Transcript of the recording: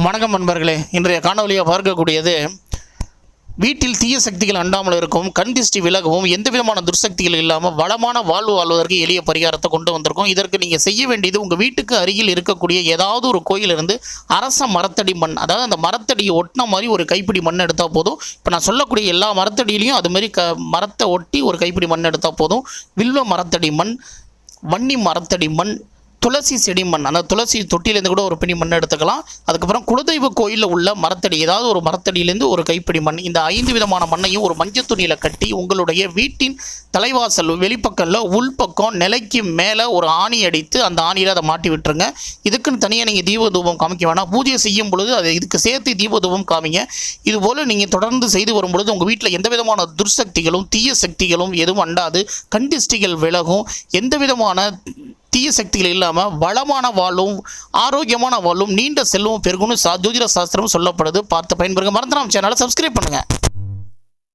வணக்கம் நண்பர்களே. இன்றைய காணொலியை பார்க்கக்கூடியது வீட்டில் தீய சக்திகள் அண்டாமல் இருக்கும், கண் திருஷ்டி விலகவும், எந்த விதமான துர்சக்திகள் இல்லாமல் வளமான வாழ்வு வாழ்வதற்கு எளிய பரிகாரத்தை கொண்டு வந்திருக்கோம். இதற்கு நீங்கள் செய்ய வேண்டியது, உங்கள் வீட்டுக்கு அருகில் இருக்கக்கூடிய ஏதாவது ஒரு கோயிலிருந்து அரச மரத்தடி மண், அதாவது அந்த மரத்தடியை ஒட்டின மாதிரி ஒரு கைப்பிடி மண் எடுத்தால் போதும். இப்போ நான் சொல்லக்கூடிய எல்லா மரத்தடியிலையும் அதுமாரி மரத்தை ஒட்டி ஒரு கைப்பிடி மண் எடுத்தால் போதும். வில்வ மரத்தடி மண், வன்னி மரத்தடி மண், துளசி செடி மண், அந்த துளசி தொட்டியிலேருந்து கூட ஒரு பிடி மண் எடுத்துக்கலாம். அதுக்கப்புறம் குலதெய்வ கோயிலில் உள்ள மரத்தடி, ஏதாவது ஒரு மரத்தடியிலேருந்து ஒரு கைப்பிடி மண், இந்த 5 விதமான மண்ணையும் ஒரு மஞ்சள் துணியில் கட்டி உங்களுடைய வீட்டின் தலைவாசல் வெளிப்பக்கத்தில் உள்பக்கம் நிலைக்கு மேலே ஒரு ஆணி அடித்து அந்த ஆணியில் அதை மாட்டி விட்டுருங்க. இதுக்குன்னு தனியாக நீங்கள் தீப தூபம் காமிக்க வேணாம். பூஜை செய்யும் பொழுது அதை இதுக்கு சேர்த்து தீப தூபம் காமிங்க. இதுபோல் நீங்கள் தொடர்ந்து செய்து வரும்பொழுது உங்கள் வீட்டில் எந்த விதமான துர்சக்திகளும் தீய சக்திகளும் எதுவும் அண்டாது, கண் திருஷ்டிகள் விலகும், எந்த விதமான தீய சக்திகள் இல்லாமல் வளமான வாழும், ஆரோக்கியமான வாழும், நீண்ட செல்வம் பெருகும்னு ஜோதிட சாஸ்திரம் சொல்லப்படுது. பார்த்து பயன்பெறுங்க. மறந்துடாம சேனலை சப்ஸ்கிரைப் பண்ணுங்கள்.